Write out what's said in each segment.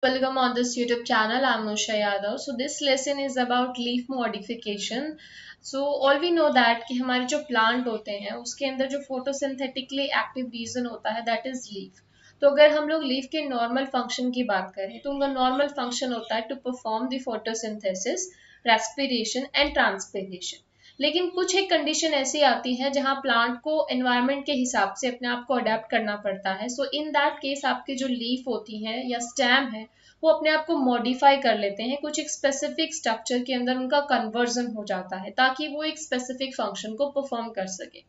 Welcome on this YouTube channel. I'm Nusha Yadav. So this lesson is about leaf modification. So all we know that कि हमारे जो plant होते हैं उसके अंदर जो फोटोसिंथेटिकली एक्टिव रीजन होता है दैट इज लीफ. तो अगर हम लोग लीफ के नॉर्मल फंक्शन की बात करें तो उनका नॉर्मल फंक्शन होता है to perform the photosynthesis, respiration and transpiration. लेकिन कुछ एक कंडीशन ऐसी आती है जहां प्लांट को एनवायरनमेंट के हिसाब से अपने आप को अडेप्ट करना पड़ता है. सो इन दैट केस आपकी जो लीफ होती है या स्टेम है वो अपने आप को मॉडिफाई कर लेते हैं, कुछ एक स्पेसिफिक स्ट्रक्चर के अंदर उनका कन्वर्जन हो जाता है ताकि वो एक स्पेसिफिक फंक्शन को परफॉर्म कर सके.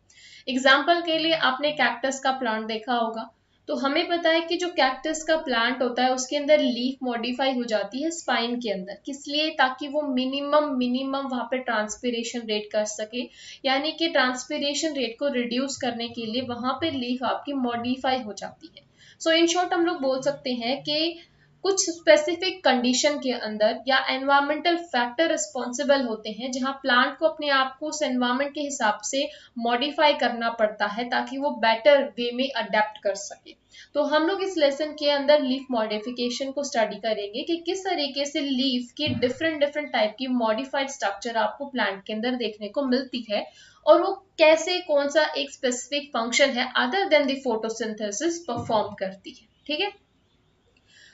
एग्जाम्पल के लिए आपने कैक्टस का प्लांट देखा होगा. तो हमें पता है कि जो कैक्टस का प्लांट होता है उसके अंदर लीफ मॉडिफाई हो जाती है स्पाइन के अंदर, किस लिए? ताकि वो मिनिमम मिनिमम वहां पे ट्रांसपिरेशन रेट कर सके, यानी कि ट्रांसपिरेशन रेट को रिड्यूस करने के लिए वहां पे लीफ आपकी मॉडिफाई हो जाती है. सो इन शॉर्ट हम लोग बोल सकते हैं कि कुछ स्पेसिफिक कंडीशन के अंदर या एनवायरमेंटल फैक्टर रिस्पॉन्सिबल होते हैं जहां प्लांट को अपने आप को उस एनवायरमेंट के हिसाब से मॉडिफाई करना पड़ता है ताकि वो बेटर वे में अडेप्ट कर सके. तो हम लोग इस लेसन के अंदर लीफ मॉडिफिकेशन को स्टडी करेंगे कि किस तरीके से लीफ की डिफरेंट डिफरेंट टाइप की मॉडिफाइड स्ट्रक्चर आपको प्लांट के अंदर देखने को मिलती है और वो कैसे कौन सा एक स्पेसिफिक फंक्शन है other than the photosynthesis perform करती है. ठीक है.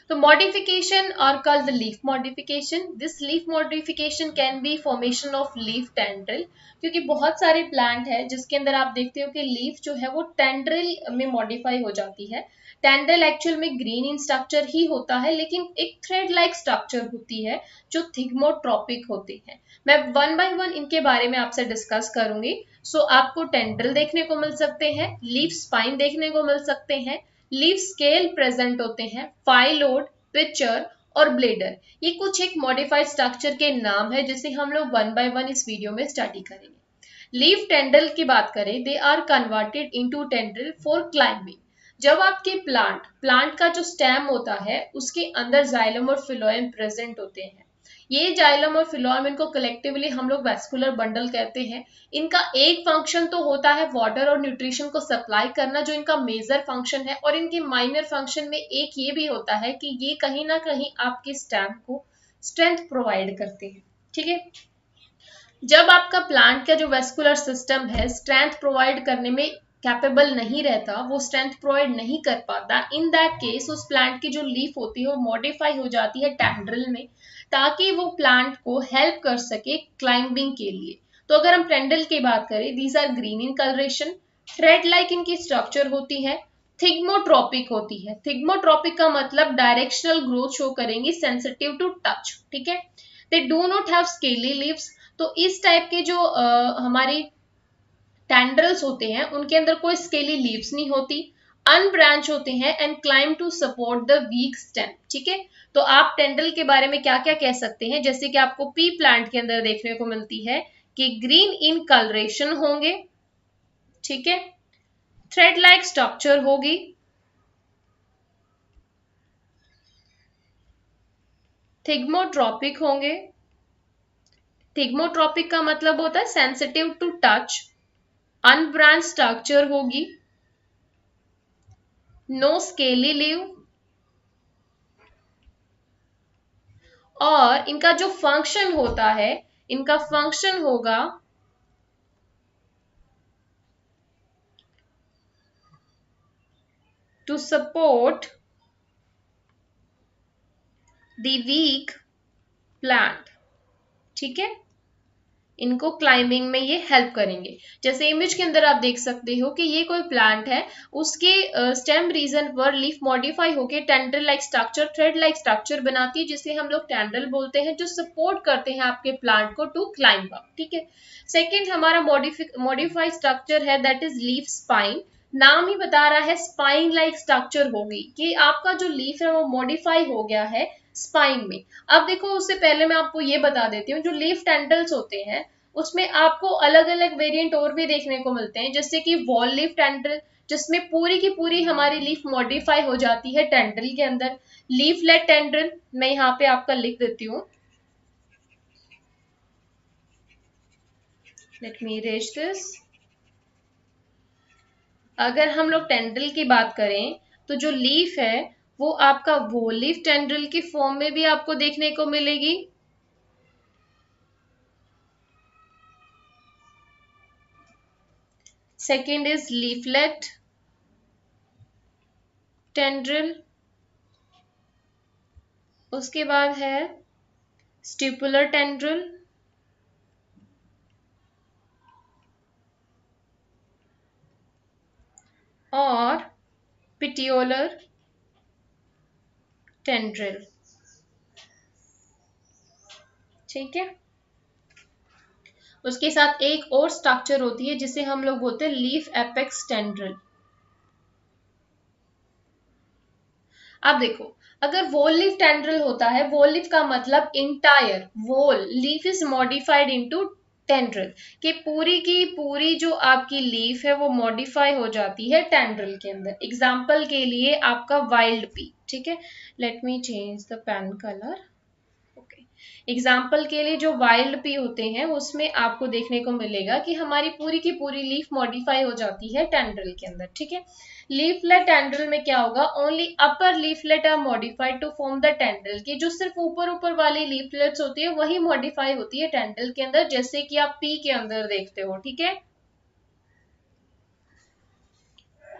So modification are called the leaf modification. This leaf modification can be formation of leaf tendril, क्योंकि बहुत सारे प्लांट है जिसके अंदर आप देखते हो कि लीफ जो है वो टेंड्रिल में मॉडिफाई हो जाती है. टेंड्रिल एक्चुअल में ग्रीन इन स्ट्रक्चर ही होता है लेकिन एक थ्रेड लाइक स्ट्रक्चर होती है जो थिग्मोट्रोपिक होती है. मैं वन बाय वन इनके बारे में आपसे डिस्कस करूंगी. सो आपको टेंड्रिल देखने को मिल सकते हैं, लीफ स्पाइन देखने को मिल सकते हैं, लीफ स्केल प्रेजेंट होते हैं, फाइलोड, पिक्चर और ब्लेडर. ये कुछ एक मॉडिफाइड स्ट्रक्चर के नाम है जिसे हम लोग वन बाय वन इस वीडियो में स्टडी करेंगे. लीफ टेंड्रिल की बात करें, they are converted into tendril for climbing. जब आपके प्लांट का जो स्टेम होता है उसके अंदर जाइलम और फिलोएम प्रेजेंट होते हैं. ये जाइलम और फिलोएम इनको कलेक्टिवली हम लोग वैस्कुलर बंडल कहते हैं. इनका एक फंक्शन तो होता है वाटर और न्यूट्रिशन को सप्लाई करना जो इनका मेजर फंक्शन है, और इनके माइनर फंक्शन में एक ये भी होता है कि ये कहीं ना कहीं आपके स्टेम को स्ट्रेंथ प्रोवाइड करते हैं. ठीक है. जब आपका प्लांट का जो वेस्कुलर सिस्टम है स्ट्रेंथ प्रोवाइड करने में कैपेबल नहीं रहता, वो स्ट्रेंथ प्रोवाइड नहीं कर पाता, इन दैट केस उस प्लांट की जो लीफ होती है वो मॉडिफाई हो जाती है टेंड्रिल में ताकि वो प्लांट को हेल्प कर सके क्लाइंबिंग के लिए. तो अगर हम टेंड्रिल की बात करें, these are green in colouration, thread like इनकी स्ट्रक्चर होती है, थिग्मोट्रोपिक होती है. थिग्मोट्रोपिक का मतलब डायरेक्शनल ग्रोथ शो करेंगी, सेंसिटिव टू टच. ठीक है. They do not have scaly leaves. तो इस टाइप के जो हमारी टेंड्रल्स होते हैं उनके अंदर कोई स्केली लीव्स नहीं होती, अनब्रांच होते हैं and climb to support the weak stem. ठीक है. तो आप टेंड्रल के बारे में क्या क्या कह सकते हैं, जैसे कि आपको पी प्लांट के अंदर देखने को मिलती है कि ग्रीन इन कलरेशन होंगे. ठीक है. थ्रेड लाइक स्ट्रक्चर होगी, थिग्मोट्रोपिक होंगे. थिग्मोट्रोपिक का मतलब होता है sensitive to touch, unbranch structure होगी, नो स्केली लीव, और इनका जो फंक्शन होता है, इनका फंक्शन होगा to support the weak plant. ठीक है. इनको क्लाइंबिंग में ये हेल्प करेंगे. जैसे इमेज के अंदर आप देख सकते हो कि ये कोई प्लांट है, उसके स्टेम रीजन पर लीफ मॉडिफाई होके tendril like structure, thread like structure बनाती है जिसे हम लोग टेंड्रिल बोलते हैं, जो सपोर्ट करते हैं आपके प्लांट को टू क्लाइंब अप. ठीक है. सेकेंड हमारा मॉडिफाइड स्ट्रक्चर है दैट इज लीफ स्पाइन. नाम ही बता रहा है स्पाइन लाइक स्ट्रक्चर होगी कि आपका जो लीफ है वो मॉडिफाई हो गया है स्पाइन में. अब देखो उससे पहले मैं आपको ये बता देती हूँ, जो लीफ टेंडल्स होते हैं उसमें आपको अलग अलग वेरिएंट और भी देखने को मिलते हैं, जैसे कि वॉल लीफ टेंड्रिल जिसमें पूरी की पूरी हमारी लीफ मॉडिफाई हो जाती है टेंड्रिल के अंदर. लीफलेट टेंड्रिल मैं यहाँ पे आपका लिख देती हूँ, लेट मी इरेज दिस. अगर हम लोग टेंड्रिल की बात करें तो जो लीफ है वो आपका वो लीफ टेंड्रिल की फॉर्म में भी आपको देखने को मिलेगी। Second is leaflet tendril. उसके बाद है स्टिपुलर टेंड्रिल, और पिटियोलर टेंड्रिल। ठीक है, उसके साथ एक और स्ट्रक्चर होती है जिसे हम लोग बोलते हैं लीफ एपेक्स टेंड्रिल। अब देखो, अगर वोल लीफ टेंड्रिल होता है, वोल लीफ का मतलब entire whole leaf is modified into tendril, कि पूरी की पूरी जो आपकी लीफ है वो मॉडिफाई हो जाती है टेंड्रिल के अंदर। एग्जाम्पल के लिए आपका वाइल्ड पी, ठीक है, let me change the pen colour. Example के लिए जो वाइल्ड पी होते हैं उसमें आपको देखने को मिलेगा कि हमारी पूरी की पूरी लीफ मॉडिफाई हो जाती है टेंड्रिल के अंदर। ठीक है, लीफलेट टेंड्रिल में क्या होगा, only upper leaflet are modified to form the tendril, की जो सिर्फ ऊपर ऊपर वाली लीफलेट्स होती है वही मॉडिफाई होती है टेंड्रिल के अंदर, जैसे कि आप पी के अंदर देखते हो। ठीक है,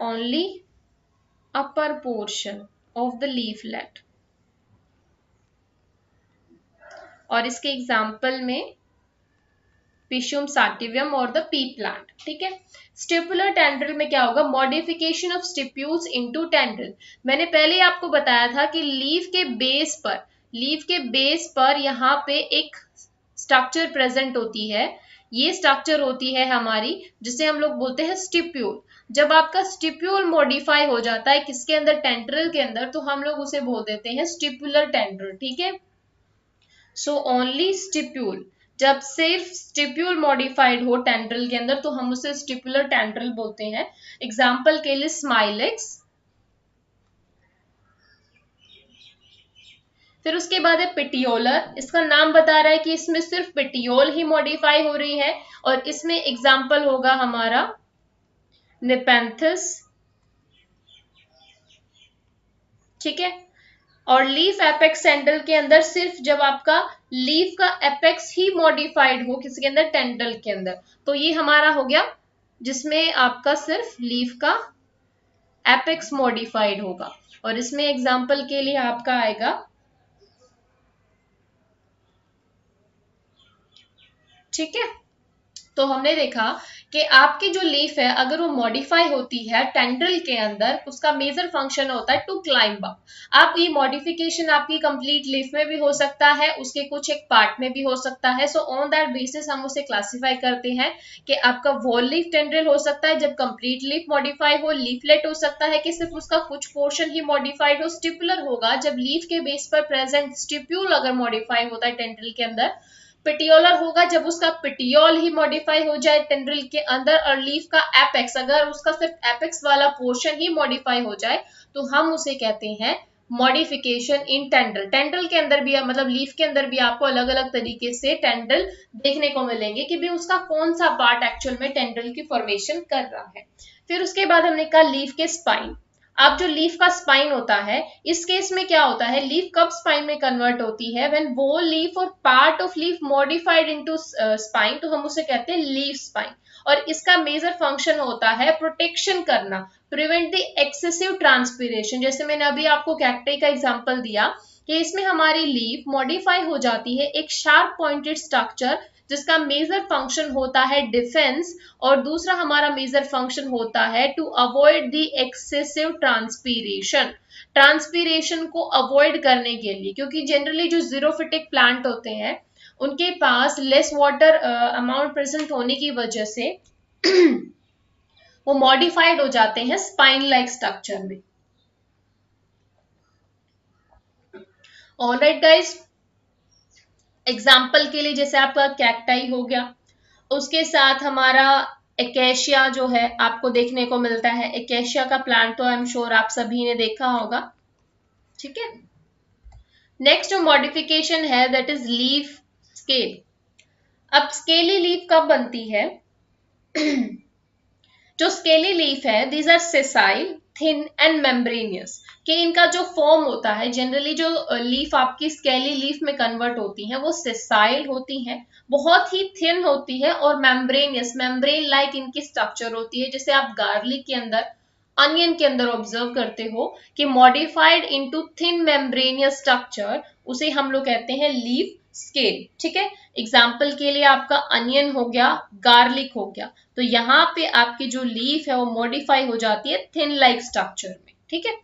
only upper portion of the leaflet. और इसके एग्जाम्पल में पिशियम साटिवियम और द पी प्लांट। ठीक है, स्टिपुलर टेंड्रिल में क्या होगा, modification of stipules into tendril. मैंने पहले ही आपको बताया था कि लीफ के बेस पर यहाँ पे एक स्ट्रक्चर प्रेजेंट होती है, ये स्ट्रक्चर होती है हमारी, जिसे हम लोग बोलते हैं स्टिप्यूल। जब आपका स्टिप्यूल मॉडिफाई हो जाता है किसके अंदर, टेंड्रिल के अंदर, तो हम लोग उसे बोल देते हैं स्टिपुलर टेंड्रिल। ठीक है, सो ओनली स्टिप्यूल, जब सिर्फ स्टिप्यूल मॉडिफाइड हो टेंड्रिल के अंदर तो हम उसे स्टिपुलर टेंड्रिल बोलते हैं। एग्जाम्पल के लिए स्माइलेक्स। फिर उसके बाद है पिटियोलर, इसका नाम बता रहा है कि इसमें सिर्फ पिटियोल ही मॉडिफाई हो रही है, और इसमें एग्जाम्पल होगा हमारा नेपेंथस। ठीक है, और लीफ एपेक्स टेंड्रिल के अंदर सिर्फ जब आपका लीफ का एपेक्स ही मॉडिफाइड हो किसके अंदर, टेंड्रिल के अंदर, तो ये हमारा हो गया जिसमें आपका सिर्फ लीफ का एपेक्स मॉडिफाइड होगा। और इसमें एग्जांपल के लिए आपका आएगा, ठीक है, तो हमने देखा कि आपकी जो लीफ है अगर वो मॉडिफाई होती है टेंड्रिल के अंदर, उसका मेजर फंक्शन होता है टू क्लाइंब अप। आप ये मॉडिफिकेशन आपकी कंप्लीट लीफ में भी हो सकता है, उसके कुछ एक पार्ट में भी हो सकता है। सो ऑन दैट बेसिस हम उसे क्लासिफाई करते हैं कि आपका वॉल लीफ टेंड्रिल हो सकता है जब कंप्लीट लीफ मॉडिफाई हो, लीफलेट हो सकता है कि सिर्फ उसका कुछ पोर्शन ही मॉडिफाइड हो, स्टिपुलर होगा जब लीफ के बेस पर प्रेजेंट स्टिप्यूल अगर मॉडिफाई होता है टेंड्रिल के अंदर, पिटियोलर होगा जब उसका पिटियोल ही मॉडिफाई हो जाए टेंड्रिल के अंदर, और लीफ का एपेक्स अगर उसका सिर्फ एपेक्स वाला पोर्शन ही मॉडिफाई हो जाए तो हम उसे कहते हैं मॉडिफिकेशन इन टेंड्रिल। टेंड्रिल के अंदर भी मतलब लीफ के अंदर भी आपको अलग अलग तरीके से टेंड्रिल देखने को मिलेंगे कि भी उसका कौन सा पार्ट एक्चुअल में टेंड्रिल की फॉर्मेशन कर रहा है। फिर उसके बाद हमने कहा लीफ के स्पाइन। अब जो लीफ का स्पाइन होता है, इस केस में क्या होता है, लीफ कब स्पाइन में कन्वर्ट होती है, व्हेन वो लीफ और part of leaf modified into spine, तो हम उसे कहते हैं लीफ स्पाइन। और इसका मेजर फंक्शन होता है प्रोटेक्शन करना, प्रिवेंट द एक्सेसिव ट्रांसपीरेशन। जैसे मैंने अभी आपको कैक्टाई का एग्जांपल दिया कि इसमें हमारी लीफ मॉडिफाई हो जाती है एक शार्प पॉइंटेड स्ट्रक्चर जिसका मेजर फंक्शन होता है डिफेंस, और दूसरा हमारा मेजर फंक्शन होता है to avoid the excessive transpiration. Transpiration को अवॉइड करने के लिए, क्योंकि जनरली जो जीरोफिटिक प्लांट होते हैं उनके पास लेस वाटर अमाउंट प्रेजेंट होने की वजह से वो मॉडिफाइड हो जाते हैं स्पाइन लाइक स्ट्रक्चर में। ऑलराइट गाइस, एग्जाम्पल के लिए जैसे आपका कैक्टाई हो गया, उसके साथ हमारा एकेशिया जो है आपको देखने को मिलता है। एकेशिया का प्लांट तो आई एम श्योर आप सभी ने देखा होगा। ठीक है, नेक्स्ट जो मॉडिफिकेशन है दैट इज लीफ स्केल। अब स्केली लीफ कब बनती है जो स्केली लीफ है, these are sessile thin and membranous, कि इनका जो फॉर्म होता है, जनरली जो लीफ आपकी स्केली लीफ में कन्वर्ट होती हैं वो सेसाइल होती हैं, बहुत ही थिन होती है और मेम्ब्रेनियस, मेम्ब्रेन लाइक इनकी स्ट्रक्चर होती है। जैसे आप गार्लिक के अंदर, अनियन के अंदर ऑब्जर्व करते हो कि modified into thin membranosus structure, उसे हम लोग कहते हैं लीफ स्केल। ठीक है, एग्जाम्पल के लिए आपका अनियन हो गया, गार्लिक हो गया, तो यहाँ पे आपकी जो लीफ है वो मॉडिफाई हो जाती है थिन लाइक स्ट्रक्चर में। ठीक है,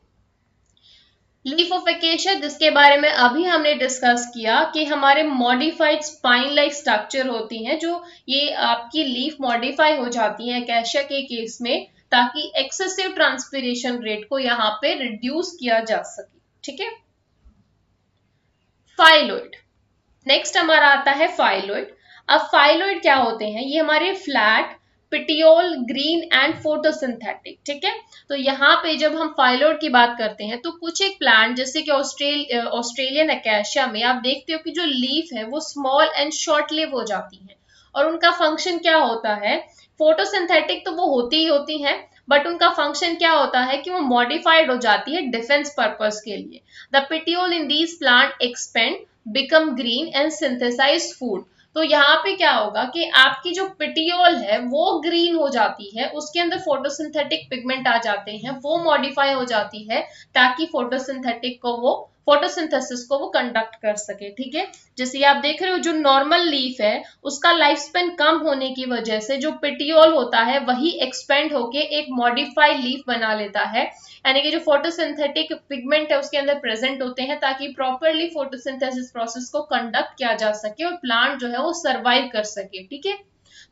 लीफ ऑफ एकेशिया, जिसके बारे में अभी हमने डिस्कस किया कि हमारे मॉडिफाइड स्पाइन लाइक स्ट्रक्चर होती हैं, जो ये आपकी लीफ मॉडिफाई हो जाती है एकेशिया के केस में, ताकि एक्सेसिव ट्रांसपिरेशन रेट को यहाँ पे रिड्यूस किया जा सके। ठीक है, फाइलोइड, नेक्स्ट हमारा आता है फाइलोइड। अब फाइलोइड क्या होते हैं, ये हमारे flat petiole green and photosynthetic. ठीक है, तो यहाँ पे जब हम फाइलोइड की बात करते हैं तो कुछ एक प्लांट जैसे कि ऑस्ट्रेलियन एकेशिया में आप देखते हो कि जो लीफ है वो स्मॉल एंड शॉर्ट लिव हो जाती है, और उनका फंक्शन क्या होता है, फोटोसिंथेटिक तो वो होती ही होती हैं, बट उनका फंक्शन क्या होता है कि वो मॉडिफाइड हो जाती है डिफेंस पर्पस के लिए। The petiole in these plant expand, become green and synthesise food. तो यहाँ पे क्या होगा कि आपकी जो पिटियोल है वो ग्रीन हो जाती है, उसके अंदर फोटोसिंथेटिक पिगमेंट आ जाते हैं, वो मॉडिफाई हो जाती है ताकि फोटोसिंथेटिक को वो फोटोसिंथेसिस को वो कंडक्ट कर सके। ठीक है, जैसे आप देख रहे हो जो नॉर्मल लीफ है उसका लाइफ स्पेन कम होने की वजह से जो पिटियोल होता है वही एक्सपेंड होके एक मॉडिफाइड लीफ बना लेता है, यानी कि जो फोटोसिंथेटिक पिगमेंट है उसके अंदर प्रेजेंट होते हैं ताकि प्रॉपरली फोटोसिंथेसिस प्रोसेस को कंडक्ट किया जा सके और प्लांट जो है वो सर्वाइव कर सके। ठीक है,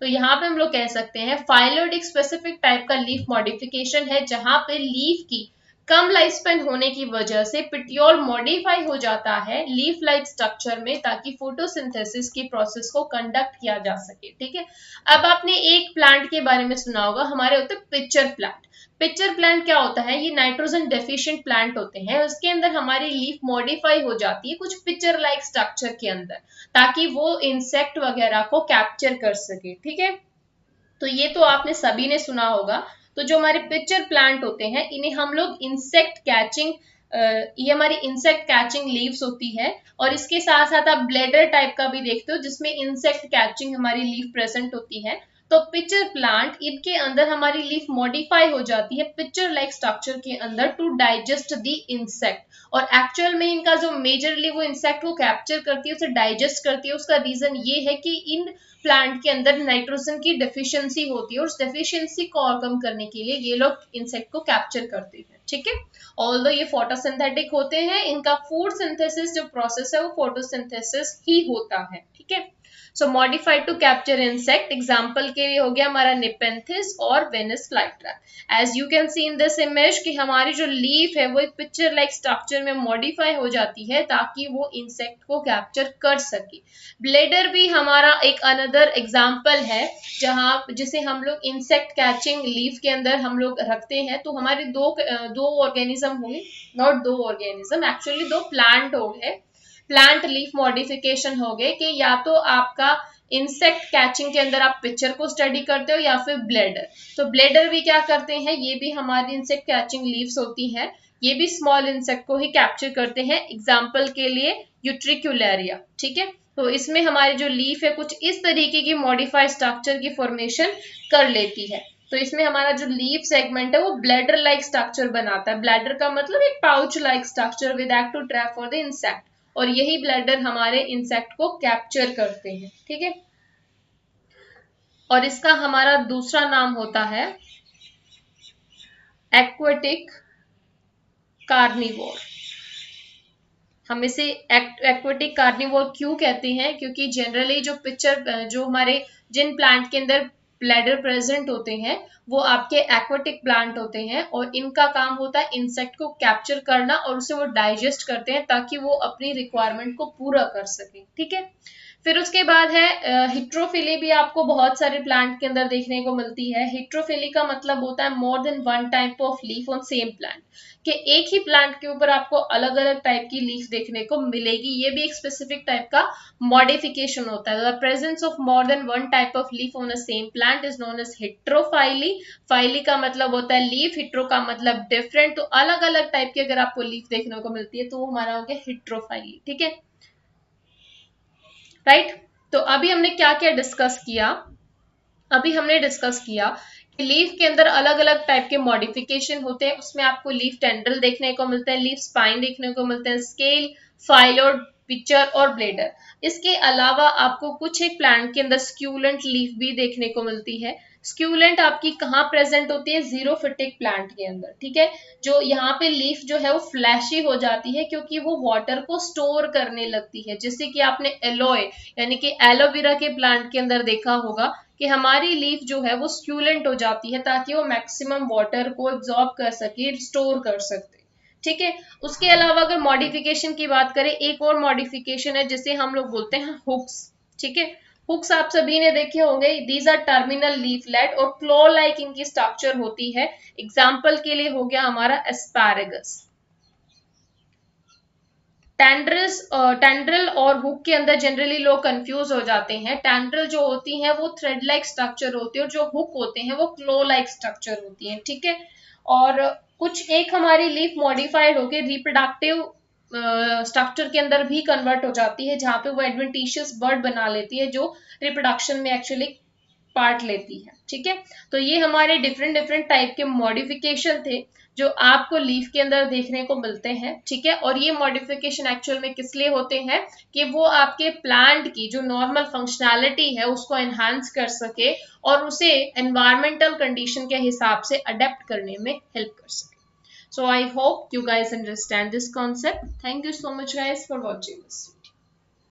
तो यहाँ पे हम लोग कह सकते हैं फाइलोइड एक स्पेसिफिक टाइप का लीफ मॉडिफिकेशन है, जहां पे लीफ की कम लाइफ स्पेन होने की वजह से पिटियोल मॉडिफाई हो जाता है लीफ लाइक स्ट्रक्चर में ताकि फोटोसिंथेसिस की प्रोसेस को कंडक्ट किया जा सके। ठीक है, अब आपने एक प्लांट के बारे में सुना होगा, हमारे होते हैं पिक्चर प्लांट। पिक्चर प्लांट क्या होता है, ये नाइट्रोजन डेफिशिएंट प्लांट होते हैं, उसके अंदर हमारी लीफ मॉडिफाई हो जाती है कुछ पिक्चर लाइक स्ट्रक्चर के अंदर ताकि वो इंसेक्ट वगैरह को कैप्चर कर सके। ठीक है, तो ये तो आपने सभी ने सुना होगा। तो जो हमारे पिक्चर प्लांट होते हैं इन्हें हम लोग इंसेक्ट कैचिंग, ये हमारी इंसेक्ट कैचिंग लीव्स होती है, और इसके साथ साथ आप ब्लेडर टाइप का भी देखते हो जिसमें इंसेक्ट कैचिंग हमारी लीफ प्रेजेंट होती है। तो पिक्चर प्लांट, इनके अंदर हमारी लीफ मॉडिफाई हो जाती है पिक्चर लाइक स्ट्रक्चर के अंदर टू डाइजेस्ट द इंसेक्ट, और एक्चुअल में इनका जो मेजरली वो इंसेक्ट को कैप्चर करती है, उसे डाइजेस्ट करती है। उसका रीजन ये है कि इन प्लांट के अंदर नाइट्रोजन की डेफिशिएंसी होती है और उस डेफिशिएंसी को कम करने के लिए ये लोग इंसेक्ट को कैप्चर करते हैं। ठीक है, ऑल्दो ये फोटोसिंथेटिक होते हैं, इनका फूड सिंथेसिस जो प्रोसेस है वो फोटोसिंथेसिस ही होता है। ठीक है, so modified to capture insect, example के लिए हो गया हमारा निपेंथिस और Venus flytrap. As you can see in this image कि हमारी जो लीफ है वो एक पिक्चर लाइक स्ट्रक्चर में मॉडिफाई हो जाती है ताकि वो इंसेक्ट को कैप्चर कर सके। ब्लेडर भी हमारा एक अनदर एग्जाम्पल है जहां जिसे हम लोग इंसेक्ट कैचिंग लीफ के अंदर हम लोग रखते हैं। तो हमारे दो ऑर्गेनिज्म हुए, नॉट दो ऑर्गेनिज्म, एक्चुअली दो प्लांट हो गए, प्लांट लीफ मॉडिफिकेशन हो गए कि या तो आपका इंसेक्ट कैचिंग के अंदर आप पिक्चर को स्टडी करते हो या फिर ब्लेडर। तो ब्लेडर भी क्या करते हैं, ये भी हमारी इंसेक्ट कैचिंग लीव्स होती हैं, ये भी स्मॉल इंसेक्ट को ही कैप्चर करते हैं, एग्जाम्पल के लिए यूट्रिक्युलेरिया। ठीक है, तो इसमें हमारी जो लीफ है कुछ इस तरीके की मॉडिफाइड स्ट्रक्चर की फॉर्मेशन कर लेती है। तो इसमें हमारा जो लीफ सेगमेंट है वो ब्लैडर लाइक स्ट्रक्चर बनाता है। ब्लैडर का मतलब एक pouch like structure with active trap for the insect, और यही ब्लैडर हमारे इंसेक्ट को कैप्चर करते हैं। ठीक है, और इसका हमारा दूसरा नाम होता है एक्वेटिक कार्निवोर। हम इसे एक्वेटिक कार्निवोर क्यों कहते हैं, क्योंकि जनरली जो पिक्चर जो हमारे जिन प्लांट के अंदर ब्लैडर प्रेजेंट होते हैं वो आपके एक्वेटिक प्लांट होते हैं, और इनका काम होता है इंसेक्ट को कैप्चर करना और उसे वो डाइजेस्ट करते हैं ताकि वो अपनी रिक्वायरमेंट को पूरा कर सके। ठीक है, फिर उसके बाद है हिट्रोफिली, भी आपको बहुत सारे प्लांट के अंदर देखने को मिलती है। हिट्रोफिली का मतलब होता है मोर than one type of leaf on same plant, कि एक ही प्लांट के ऊपर आपको अलग अलग टाइप की लीफ देखने को मिलेगी। ये भी एक स्पेसिफिक टाइप का मॉडिफिकेशन होता है। The presence of more than one type of leaf on a same plant is known as heterophylly. Phylly का मतलब होता है लीफ, हेट्रो का मतलब डिफरेंट। तो अलग अलग टाइप की अगर आपको लीफ देखने को मिलती है तो वो हमारा हो गया हेट्रोफाइली। ठीक है, राइट। तो अभी हमने क्या क्या डिस्कस किया? अभी हमने डिस्कस किया कि लीफ के अंदर अलग अलग टाइप के मॉडिफिकेशन होते हैं। उसमें आपको लीफ टेंड्रल देखने को मिलते हैं, लीफ स्पाइन देखने को मिलते हैं, स्केल, फाइलोड, पिक्चर और ब्लेडर। इसके अलावा आपको कुछ एक प्लांट के अंदर स्क्यूलेंट लीफ भी देखने को मिलती है। स्क्यूलेंट आपकी कहाँ प्रेजेंट होती है? जीरोफिटिक प्लांट के अंदर। ठीक है, जो यहाँ पे लीफ जो है वो फ्लैशी हो जाती है क्योंकि वो वाटर को स्टोर करने लगती है। जैसे कि आपने एलोए यानी कि एलोवेरा के प्लांट के अंदर देखा होगा कि हमारी लीफ जो है वो स्क्यूलेंट हो जाती है ताकि वो मैक्सिमम वाटर को एब्जॉर्ब कर सके, स्टोर कर सकते। ठीक है, उसके अलावा अगर मॉडिफिकेशन की बात करें, एक और मॉडिफिकेशन है जिसे हम लोग बोलते हैं हुक्स। ठीक है, हुक्स आप सभी ने देखे होंगे। दीज आर टर्मिनल लीफलेट और क्लॉ लाइक इनकी स्ट्रक्चर होती है। एग्जाम्पल के लिए हो गया हमारा एस्पैरेगस। टेंड्रल और हुक के अंदर जनरली लोग कंफ्यूज हो जाते हैं। टेंड्रल जो होती है वो थ्रेड लाइक स्ट्रक्चर होती है और जो हुक होते हैं वो क्लो लाइक स्ट्रक्चर होती है। ठीक है, और कुछ एक हमारी लीफ मॉडिफाइड होकर रिप्रोडक्टिव स्ट्रक्चर के अंदर भी कन्वर्ट हो जाती है, जहां पे वो एडवेंटिशियस बर्ड बना लेती है जो रिप्रोडक्शन में एक्चुअली पार्ट लेती है। ठीक है, तो ये हमारे डिफरेंट डिफरेंट टाइप के मॉडिफिकेशन थे जो आपको लीफ के अंदर देखने को मिलते हैं। ठीक है, और ये मॉडिफिकेशन एक्चुअल में किस लिए होते हैं कि वो आपके प्लांट की जो नॉर्मल फंक्शनैलिटी है उसको एनहांस कर सके और उसे एनवायरमेंटल कंडीशन के हिसाब से अडेप्ट करने में हेल्प कर सके। So I hope you guys understand this concept. Thank you so much guys for watching this.